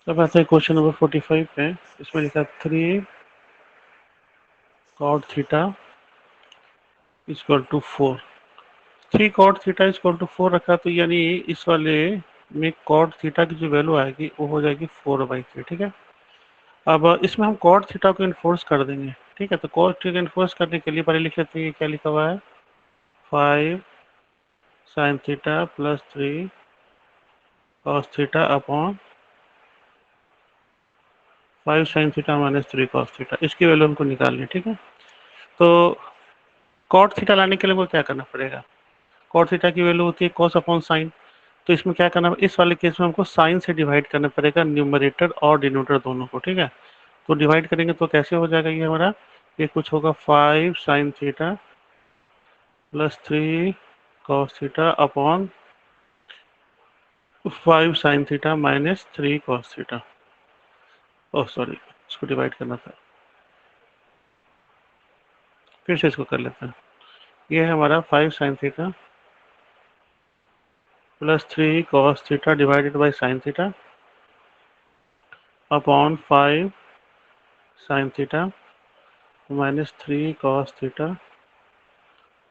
अब आता है क्वेश्चन नंबर 45 पे। इसमें लिखा 3 cot theta equal to 4। 3 cot theta equal to 4 रखा, तो यानी इस वाले में cot थीटा की जो वैल्यू आएगी वो हो जाएगी 4/3। ठीक है, अब इसमें हम cot थीटा को इन्फोर्स कर देंगे। ठीक है, तो cot थीटा को इन्फोर्स करने के लिए पहले लिख लेते हैं क्या लिखा हुआ है, 5 sin theta plus 3 cos theta upon 5 sin theta minus 3 cos theta. इसकी वैल्यू हमको निकालनी है। ठीक है, तो cot थीटा लाने के लिए हमको क्या करना पड़ेगा, cot थीटा की वैल्यू होती है cos अपॉन साइन। तो इसमें क्या करना है, इस वाले केस में हमको साइन से डिवाइड करना पड़ेगा न्यूमरेटर और डिनोमिनेटर दोनों को। ठीक है, तो डिवाइड करेंगे तो कैसे हो जाएगा, ये हमारा ये कुछ होगा 5 sin theta plus 3 cos theta upon 5 sin theta minus 3 cos theta. Oh sorry, इसको डिवाइड करना था, फिर से इसको कर लेते हैं। ये है हमारा 5 sin theta plus 3 cos theta divided by sin theta upon 5 sin theta minus 3 cos theta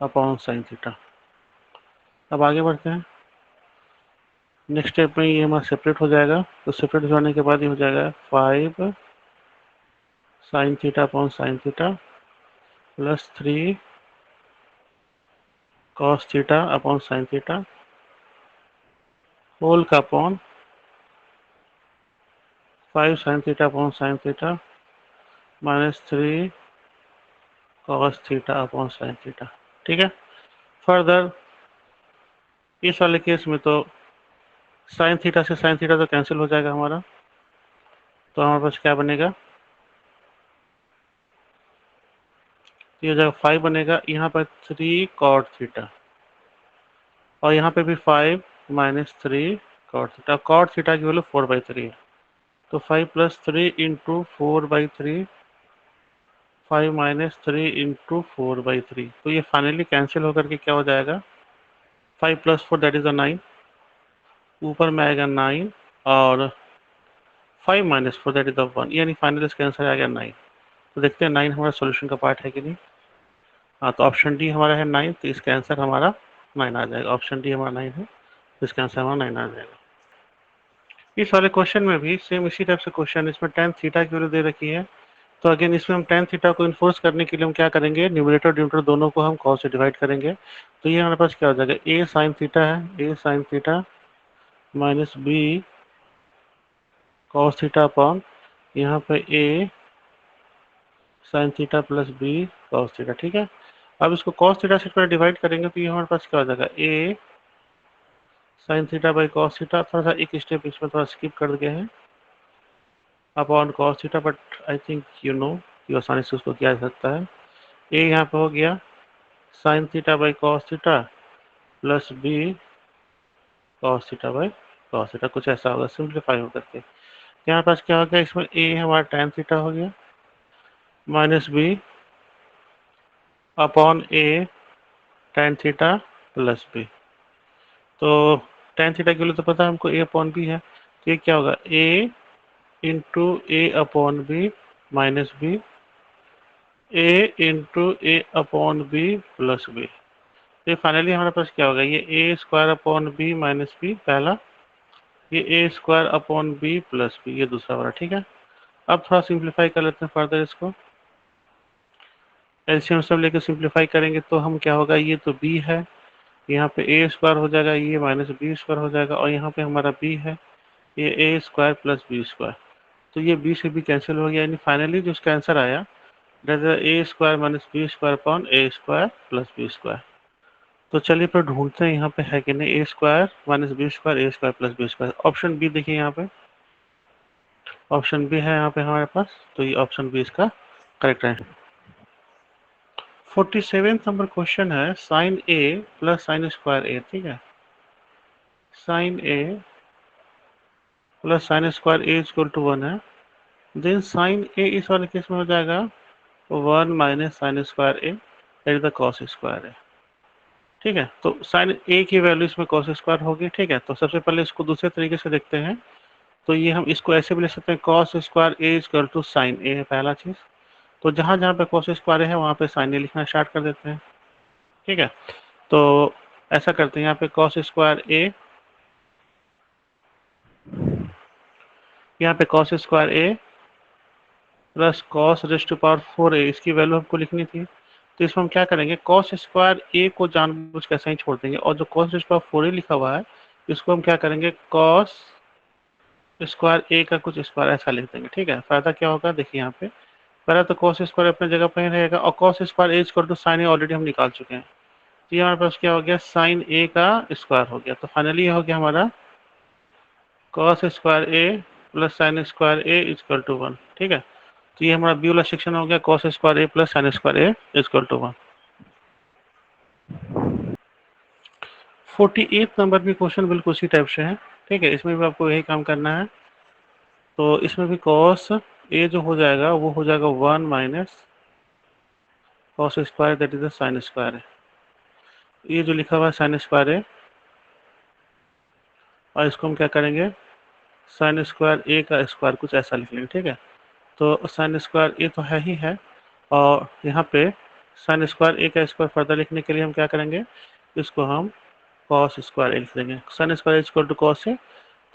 upon sin theta. अब आगे बढ़ते हैं, नेक्स्ट स्टेप में ये हमारा सेपरेट हो जाएगा। तो सेपरेट हो जाने के बाद ये हो जाएगा 5 sin theta upon sin theta plus 3 cos theta upon sin theta whole का upon 5 sin theta upon sin theta minus 3 cos theta upon sin theta. ठीक है, फर्दर इस वाले केस में तो sin थीटा से sin थीटा तो कैंसिल हो जाएगा हमारा, तो हमारे पास क्या बनेगा, ये जगह 5 बनेगा, यहाँ पर 3 cot थीटा और यहाँ पे भी 5 minus 3 cot theta. cot theta की वैल्यू 4/3 है, तो 5 प्लस 3 इंटू 4/3, 5 माइनस 3 इंटू 4/3, तो ये फाइनली कैंसिल होकर के क्या हो जाएगा, 5 प्लस 4 दैट इज अ 9, ऊपर में आएगा 9 और 5 माइनस 4 दैट इज द 1, यानी फाइनल इसका आंसर आ गया 9। तो देखते हैं 9 हमारा सोल्यूशन का पार्ट है कि नहीं। हाँ, तो ऑप्शन डी हमारा है 9, तो इसका आंसर हमारा 9 आ जाएगा। ऑप्शन डी हमारा 9 है, तो इसका आंसर हमारा 9 आ जाएगा। इस वाले क्वेश्चन में भी सेम इसी टाइप से क्वेश्चन, इसमें tan थीटा की वैल्यू दे रखी है। तो अगेन इसमें हम tan थीटा को इन्फोर्स करने के लिए हम क्या करेंगे, न्यूमरेटर डिनोमिनेटर दोनों को हम cos से डिवाइड करेंगे। तो ये हमारे पास क्या हो जाएगा, a sin थीटा है, a sin theta minus b cos theta upon यहाँ पे a sin theta plus b cos theta. ठीक है, अब इसको cos थीटा से पर डिवाइड करेंगे तो ये हमारे पास क्या हो जाएगा, a sin theta by cos theta. थोड़ा सा एक स्टेप इसमें थोड़ा स्किप कर गए हैं, upon cos theta, but I think you know कि आसानी से उसको किया जा सकता है। a यहाँ पे हो गया sin theta by cos theta plus b cos theta by cos theta, कुछ ऐसा होगा सिंप्लीफाई होकर के। यहाँ पास क्या हो गया, इसमें a हमारा tan थीटा हो गया minus b upon a tan theta plus b। तो tan थीटा के लिए तो पता है हमको a अपॉन b है, तो ये क्या होगा, a into a upon b minus b, a into a upon b plus b। ये फाइनली हमारे पास क्या होगा, ये a square upon b minus b पहला, ये a square upon b plus b ये दूसरा वाला। ठीक है, अब थोड़ा सिंप्लीफाई कर लेते हैं फर्दर इसको, एलसीएम सब लेके सिंप्लीफाई करेंगे तो हम क्या होगा, ये तो b है, यहाँ पे a स्क्वायर हो जाएगा, ये माइनस b स्क्वायर हो जाएगा, और यहाँ पे हमारा b है, ये a square plus b square, तो ये b से b कैंसिल हो गया, यानी फाइनली जो इसका आंसर आया that is a square minus b square upon a square plus b square. तो चलिए फिर ढूंढते हैं यहाँ पे है कि नहीं, a square minus b square, a square plus b square. Option B देखिए यहाँ पे, ऑप्शन बी है यहाँ पे हमारे पास, तो ये ऑप्शन बी इसका करेक्ट है। 47 नंबर क्वेश्चन है, sine A plus sine square A. ठीक है, sine A plus sine square A equal to 1 है, देन साइन ए इस वाले केस में हो जाएगा 1 minus sine square A that is the cos square है। ठीक है, तो साइन ए की वैल्यू इसमें कॉस स्क्वायर होगी। ठीक है, तो सबसे पहले इसको दूसरे तरीके से देखते हैं, तो ये हम इसको ऐसे भी लिख सकते हैं cos square A equal to sine A है पहला चीज। तो जहां जहां पे कॉस स्क्वायर है वहां पे साइन ए लिखना स्टार्ट कर देते हैं। ठीक है, तो ऐसा करते हैं, यहाँ पे कॉस स्क्वायर ए, यहाँ पे cos square A plus cos raised to power 4 A, इसकी वैल्यू हमको लिखनी थी। तो इसमें हम क्या करेंगे, कॉस स्क्वायर ए को जानबूझ के ऐसा ही छोड़ देंगे, और जो कॉस रेस्ट टू पावर 4 ए लिखा हुआ है इसको हम क्या करेंगे, कॉस स्क्वायर ए का कुछ स्क्वायर ऐसा लिख देंगे। ठीक है, फायदा क्या होगा, देखिए यहाँ पे पहले तो कॉस स्क्वायर अपने जगह पर ही रहेगा, और cos square A equal to sine A already हम निकाल चुके हैं। तो ये हमारे पास क्या हो गया, साइन ए का स्क्वायर हो गया। तो फाइनली ये हो गया हमारा cos square A plus sine square A equal to 1। ठीक है, तो ये हमारा बी वाला सेक्शन हो गया, cos square A plus sine square A equal to 1। 48 number भी क्वेश्चन बिल्कुल उसी टाइप से है। ठीक है, इसमें भी आपको यही काम करना है। तो इसमें भी कॉस ए जो हो जाएगा वो हो जाएगा 1 minus cos square that is the sine square है। ये जो लिखा हुआ है साइन स्क्वायर है, और इसको हम क्या करेंगे, साइन स्क्वायर ए का स्क्वायर कुछ ऐसा लिख लेंगे। ठीक है, तो साइन स्क्वायर ए तो है ही है, और यहाँ पे साइन स्क्वायर ए का स्क्वायर फर्दर लिखने के लिए हम क्या करेंगे, इसको हम कॉस स्क्वायर ए लिख देंगे। Sine square equal to cos है,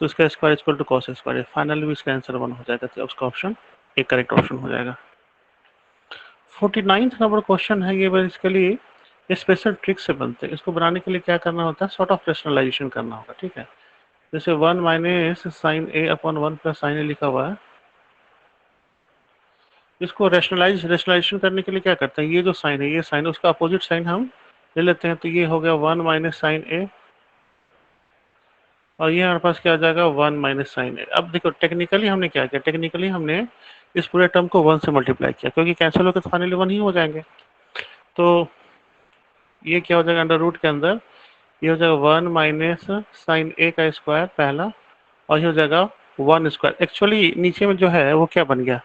तो इसका square equal to cos square है। फाइनली भी इसका आंसर 1 हो जाएगा, तो उसका ऑप्शन एक करेक्ट ऑप्शन हो जाएगा। 49 नंबर क्वेश्चन है, ये बेसिकली स्पेशल ट्रिक से बनते हैं। इसको बनाने के लिए क्या करना होता है, सॉर्ट ऑफ रेशनलाइजेशन करना होगा। ठीक है, जैसे 1 माइनस साइन ए अपॉन 1 प्लस साइन ए लिखा हुआ है, इसको रेशनलाइजेशन करने के लिए क्या करते हैं, ये जो साइन है, ये साइन है, उसका अपोजिट साइन हम ले लेते हैं। तो ये हो गया 1 माइनस साइन ए, और ये हमारे पास क्या आ जाएगा 1 माइनस साइन ए। अब देखो टेक्निकली हमने क्या किया, टेक्निकली हमने इस पूरे टर्म को 1 से मल्टीप्लाई किया, क्योंकि कैंसिल होकर तो फाइनली 1 ही हो जाएंगे। तो ये क्या हो जाएगा, अंडर रूट के अंदर ये हो जाएगा 1 माइनस साइन ए का स्क्वायर पहला, और ये हो जाएगा 1 स्क्वायर। एक्चुअली नीचे में जो है वो क्या बन गया,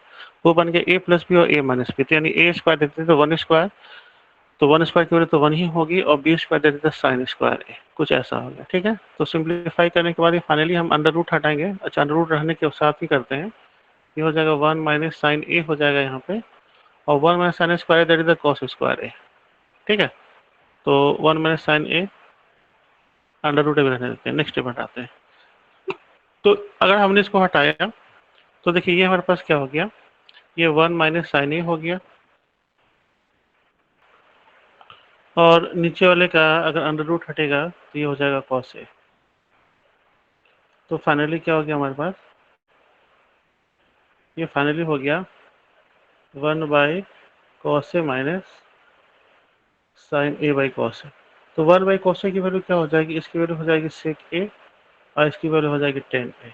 वो बन गया ए प्लस बी और ए माइनस बी। तो यानी ए स्क्वायर देते थे तो 1 स्क्वायर, तो 1 स्क्वायर की वजह तो 1 ही होगी, और बी स्क्वायर देते थे साइन स्क्वायर ए, कुछ ऐसा हो गया। ठीक है, तो सिंप्लीफाई करने के बाद फाइनली हम अंडर रूट हटाएंगे। अच्छा, अंडर रूट रहने के साथ ही करते हैं, ये हो जाएगा 1 माइनस साइन ए हो जाएगा यहाँ पे, और 1 minus sine square that is the cos square A. ठीक है, तो 1 minus sine A under root में रहने देते हैं, नेक्स्ट स्टेप हटाते हैं। तो अगर हमने इसको हटाया तो देखिए ये हमारे पास क्या हो गया, ये 1 माइनस साइन ए हो गया, और नीचे वाले का अगर अंडर रूट हटेगा तो ये हो जाएगा कॉस ए। तो फाइनली क्या हो गया हमारे पास, ये फाइनली हो गया 1 by cos A minus sine A by cos A. तो 1 बाई कॉस ए की वैल्यू क्या हो जाएगी, इसकी वैल्यू हो जाएगी सेक ए, और इसकी वैल्यू हो जाएगी टेन ए।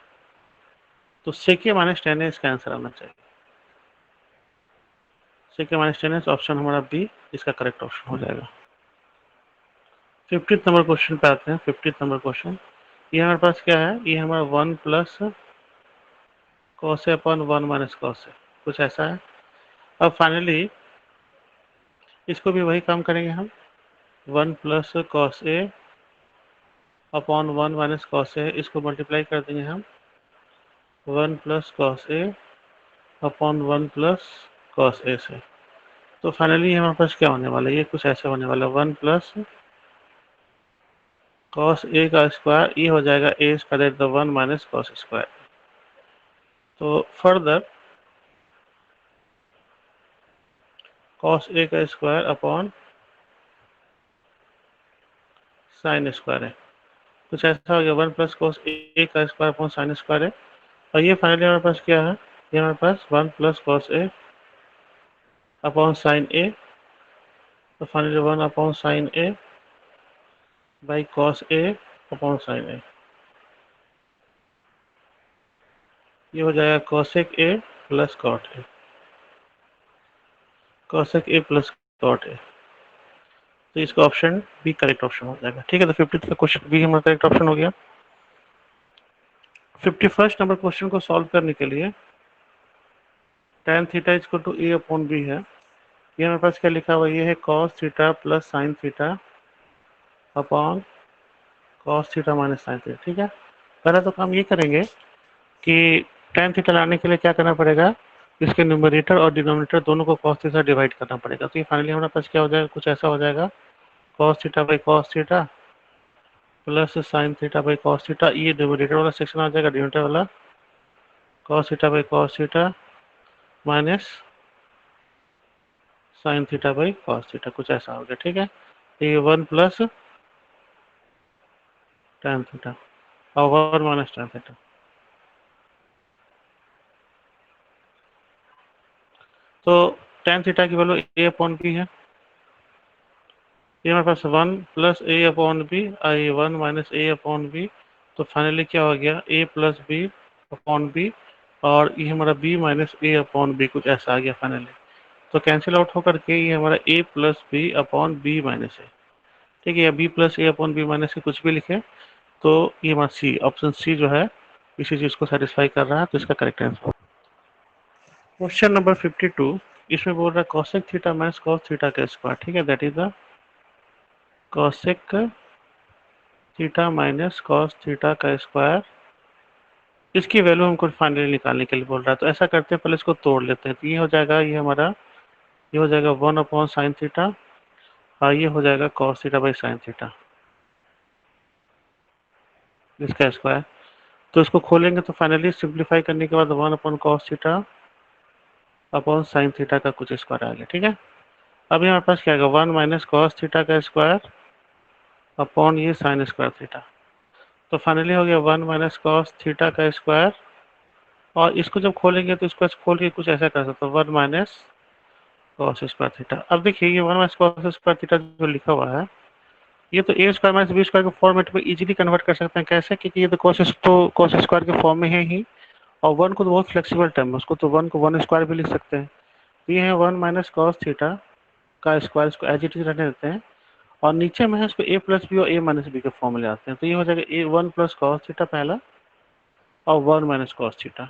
तो सेक ए माइनस टेन ए इसका आंसर आना चाहिए। सेक ए माइनस टेन ए ऑप्शन हमारा बी इसका करेक्ट ऑप्शन हो जाएगा। 50th नंबर क्वेश्चन पे आते हैं। 50th नंबर क्वेश्चन, ये हमारे पास क्या है, ये हमारा 1 plus cos A upon 1 minus cos A, कुछ ऐसा है। अब फाइनली इसको भी वही काम करेंगे हम, 1 plus cos A upon 1 minus cos A, इसको मल्टीप्लाई कर देंगे हम 1 plus cos A upon 1 plus cos ए से। तो फाइनली हमारे पास क्या होने वाला है, ये कुछ ऐसा होने वाला है, 1 प्लस कॉस ए का स्क्वायर, ये हो जाएगा A square the 1 minus cos square. तो फर्दर कॉस ए का स्क्वायर अपॉन साइन स्क्वायर है, कुछ ऐसा हो गया 1 प्लस कॉस ए का स्क्वायर अपॉन साइन स्क्वायर है। और ये फाइनली हमारे पास क्या है, ये हमारे पास 1 plus cos A upon sine A, तो finally 1 upon sine A by cos A upon sine A, ये हो जाएगा cosec A plus cot A, cosec A plus cot A. तो इसका ऑप्शन बी करेक्ट ऑप्शन हो जाएगा। ठीक है, तो 50th का क्वेश्चन बी हमारा करेक्ट ऑप्शन हो गया। 51st नंबर क्वेश्चन को सॉल्व करने के लिए tan theta equal to A upon B है, ये हमारे पास क्या लिखा हुआ, ये है cos theta plus sine theta upon cos theta minus sine theta. ठीक है, पहला तो काम ये करेंगे कि tan थीटा लाने के लिए क्या करना पड़ेगा, इसके न्यूमरेटर और डिनोमिनेटर दोनों को cos थीटा डिवाइड करना पड़ेगा। तो ये फाइनली हमारे पास क्या हो जाएगा, कुछ ऐसा हो जाएगा cos theta by cos theta plus sin theta by cos theta. ये न्यूमरेटर वाला सेक्शन आ जाएगा, डिनोमिनेटर वाला cos theta by cos theta minus sin theta by cos theta, कुछ ऐसा हो गया। ठीक है, ये 1 प्लस tan थीटा और 1 माइनस tan थीटा। तो tan थीटा की वैल्यू a अपॉन बी है, ये हमारे पास 1 प्लस a अपॉन बी, आई 1 माइनस a अपॉन बी। तो फाइनली क्या हो गया, a plus B upon B, और ये हमारा b minus a upon B, कुछ ऐसा आ गया फाइनली। तो कैंसिल आउट होकर के ये हमारा a plus B upon B minus है। ठीक है, या b plus A upon B minus है, कुछ भी लिखे। तो ये हमारा सी, ऑप्शन सी जो है इसी चीज को सेटिस्फाई कर रहा है, तो इसका करेक्ट आंसर। क्वेश्चन नंबर 52, इसमें बोल रहा है cosec theta minus cos theta का स्क्वायर। ठीक है, that is the cosec theta minus cos theta का स्क्वायर। इसकी वैल्यू हमको फाइनली निकालने के लिए बोल रहा है। तो ऐसा करते हैं, पहले इसको तोड़ लेते हैं। तो ये हो जाएगा, ये हमारा ये हो जाएगा 1 अपॉन साइन थीटा, और ये हो जाएगा cos theta by sine theta, इसका स्क्वायर। तो इसको खोलेंगे तो फाइनली सिंप्लीफाई करने के बाद 1 upon cos theta upon sine theta का कुछ स्क्वायर आ गया। ठीक है, अभी हमारे पास क्या आएगा, 1 माइनस कॉस थीटा का स्क्वायर अपॉन ये साइन स्क्वायर थीटा। तो फाइनली हो गया 1 माइनस कॉस थीटा का स्क्वायर, और इसको जब खोलेंगे तो इसको खोल के कुछ ऐसा कर सकते हो, 1 माइनस कॉस स्क्वायर थीटा। अब देखिए, ये 1 माइनस कॉस स्क्वायर थीटा जो लिखा हुआ है, ये तो ए स्क्वायर माइनस बी स्क्वायर के फॉर्मेट में इजीली कन्वर्ट कर सकते हैं। कैसे, क्योंकि ये तो कॉस स्क्वायर के फॉर्म में है ही, और 1 को तो बहुत फ्लेक्सिबल टर्म है, उसको तो 1 को 1 स्क्वायर भी लिख सकते हैं। तो ये है 1 माइनस कॉस थीटा का स्क्वायर, इसको एज इट इज रहने देते हैं, और नीचे में है उसको ए प्लस बी और ए माइनस बी के फॉर्म में ले आते हैं। तो ये हो जाएगा ए 1 प्लस कॉस थीटा पहला, और 1 माइनस कॉस थीटा।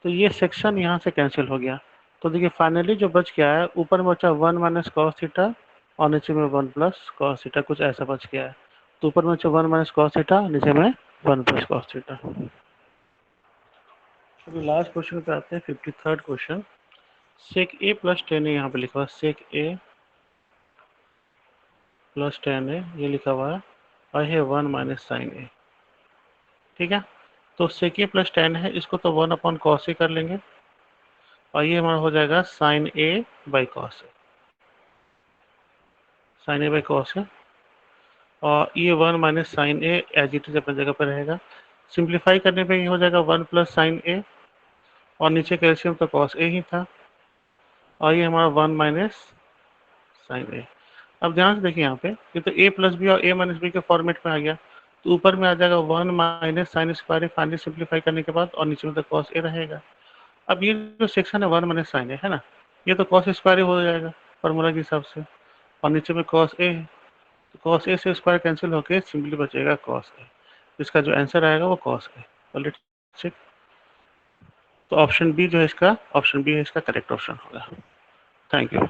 तो ये सेक्शन यहाँ से कैंसिल हो गया। तो देखिए फाइनली जो बच गया है, ऊपर में बचा 1 माइनस कॉस थीटा, और नीचे में 1 प्लस कॉस थीटा, कुछ ऐसा बच गया है। तो ऊपर में बचा 1 माइनस कॉस थीटा, नीचे में 1 प्लस कॉस थीटा। तो लास्ट क्वेश्चन पे आते हैं, 53rd क्वेश्चन। सेक ए प्लस 10 ए यहाँ पे लिखा हुआ है, सेक ए प्लस 10 ए ये लिखा हुआ है, और है 1 माइनस साइन ए। ठीक है, तो सेक ए प्लस 10 है, इसको तो 1 अपॉन कॉस ए कर लेंगे, और ये हमारा हो जाएगा sine A by cos A, sine A by cos A. और ये 1 minus sine A as it is अपनी जगह पर रहेगा। सिंप्लीफाई करने पे ये हो जाएगा 1 प्लस साइन ए, और नीचे कैल्शियम तो कॉस ए ही था, और ये हमारा 1 माइनस साइन ए। अब ध्यान से देखिए यहाँ पे, ये तो ए प्लस बी और ए माइनस बी के फॉर्मेट में आ गया। तो ऊपर में आ जाएगा 1 minus sine square finally simplify करने के बाद, और नीचे में तो कॉस ए रहेगा। अब ये जो सेक्शन है 1 माइनस साइन है ना, ये तो कॉस स्क्वायर हो जाएगा फॉर्मूला के हिसाब से, और नीचे में कॉस ए है। तो कॉस ए से स्क्वायर कैंसिल होकर सिंपली बचेगा कॉस ए। इसका जो आंसर आएगा वो कॉस ए। चलिए, तो ऑप्शन बी जो है इसका, ऑप्शन बी है इसका करेक्ट ऑप्शन होगा। Thank you.